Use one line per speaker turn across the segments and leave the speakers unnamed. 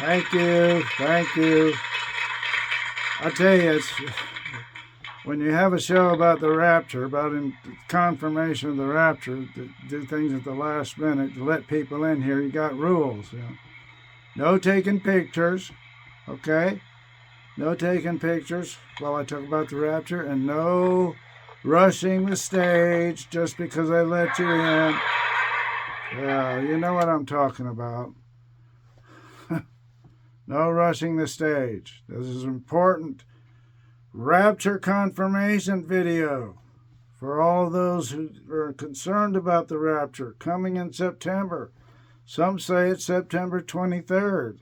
Thank you. Thank you. I tell you, it's when you have a show about the rapture, about confirmation of the rapture, to do things at the last minute to let people in here, you got rules. You know? No taking pictures, okay? No taking pictures while I talk about the rapture, and no rushing the stage just because I let you in. Yeah, you know what I'm talking about. No rushing the stage. This is important rapture confirmation video for all those who are concerned about the rapture coming in September. Some say it's September 23rd.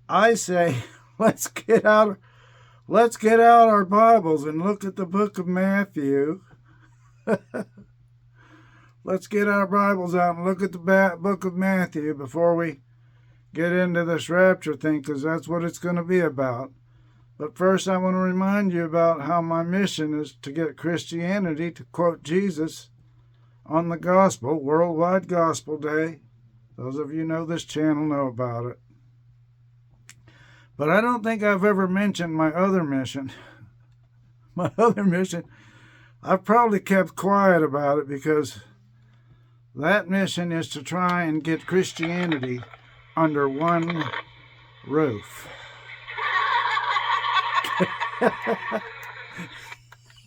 I say let's get out our Bibles and look at the book of Matthew. Let's get our Bibles out and look at the book of Matthew before we get into this rapture thing, because that's what it's going to be about. But first, I want to remind you about how my mission is to get Christianity to quote Jesus on the gospel, Worldwide Gospel Day. Those of you who know this channel know about it. But I don't think I've ever mentioned my other mission. My other mission, I've probably kept quiet about it because that mission is to try and get Christianity under one roof.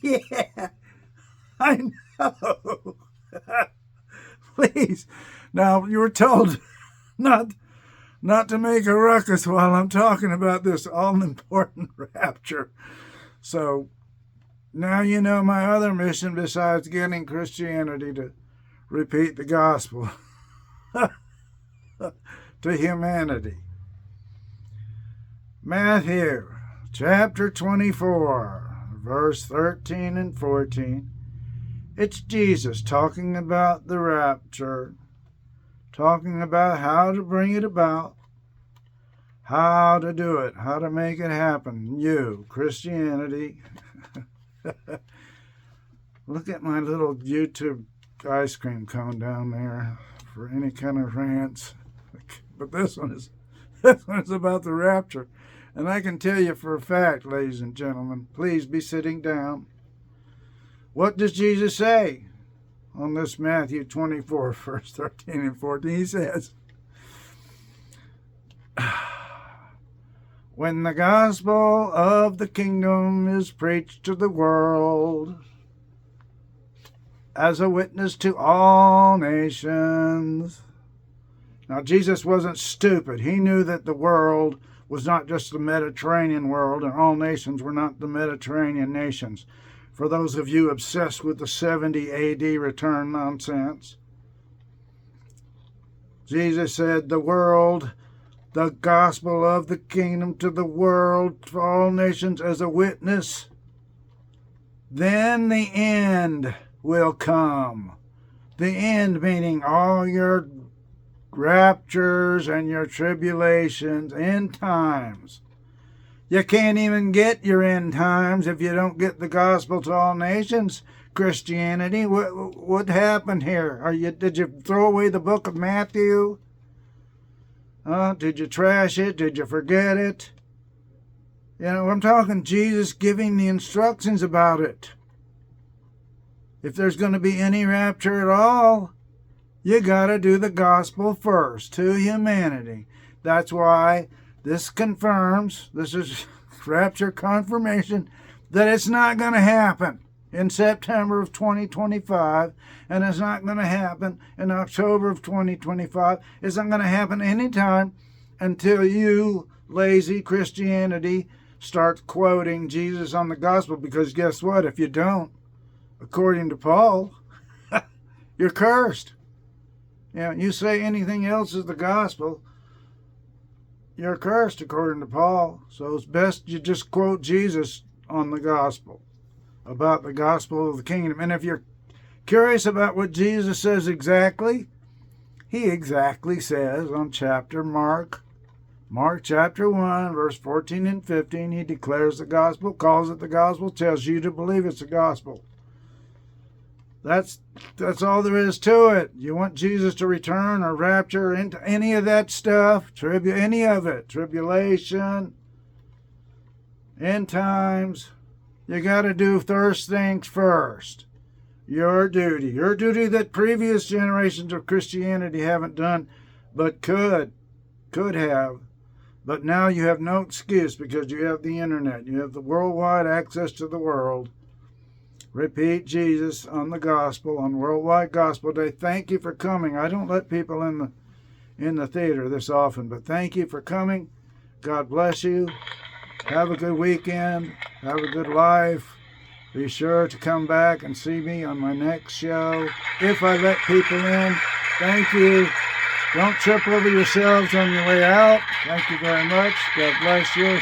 Yeah, I know. Please. Now, you were told not to make a ruckus while I'm talking about this all-important rapture. So now you know my other mission besides getting Christianity to repeat the gospel to humanity. Matthew chapter 24, verse 13 and 14. It's Jesus talking about the rapture, talking about how to bring it about, how to do it, how to make it happen. You, Christianity. Look at my little YouTube ice cream cone down there for any kind of rants. But this one is about the rapture. And I can tell you for a fact, ladies and gentlemen, please be sitting down. What does Jesus say on this Matthew 24, verse 13 and 14? He says, when the gospel of the kingdom is preached to the world as a witness to all nations. Now, Jesus wasn't stupid. He knew that the world was not just the Mediterranean world, and all nations were not the Mediterranean nations. For those of you obsessed with the 70 AD return nonsense, Jesus said, the world, the gospel of the kingdom to the world, to all nations as a witness. Then the end will come. The end meaning all your raptures and your tribulations, end times. You can't even get your end times if you don't get the gospel to all nations. Christianity, what happened here? Did you throw away the book of Matthew? Did you trash it? Did you forget it? You know, I'm talking Jesus giving the instructions about it. If there's going to be any rapture at all, you got to do the gospel first to humanity. That's why this confirms, this is rapture confirmation, that it's not going to happen in September of 2025, and it's not going to happen in October of 2025. It's not going to happen anytime until you, lazy Christianity, start quoting Jesus on the gospel, because guess what? If you don't, according to Paul, you're cursed. You know, you say anything else is the gospel, you're cursed according to Paul. So it's best you just quote Jesus on the gospel, about the gospel of the kingdom. And if you're curious about what Jesus says exactly, he exactly says on Mark chapter 1, verse 14 and 15, he declares the gospel, calls it the gospel, tells you to believe it's the gospel. That's all there is to it. You want Jesus to return or rapture into any of that stuff, any of it, tribulation, end times, you got to do first things first. Your duty that previous generations of Christianity haven't done, but could have. But now you have no excuse because you have the internet. You have the worldwide access to the world. Repeat Jesus on the gospel, on Worldwide Gospel Day. Thank you for coming. I don't let people in the theater this often, but thank you for coming. God bless you. Have a good weekend. Have a good life. Be sure to come back and see me on my next show. If I let people in, thank you. Don't trip over yourselves on your way out. Thank you very much. God bless you.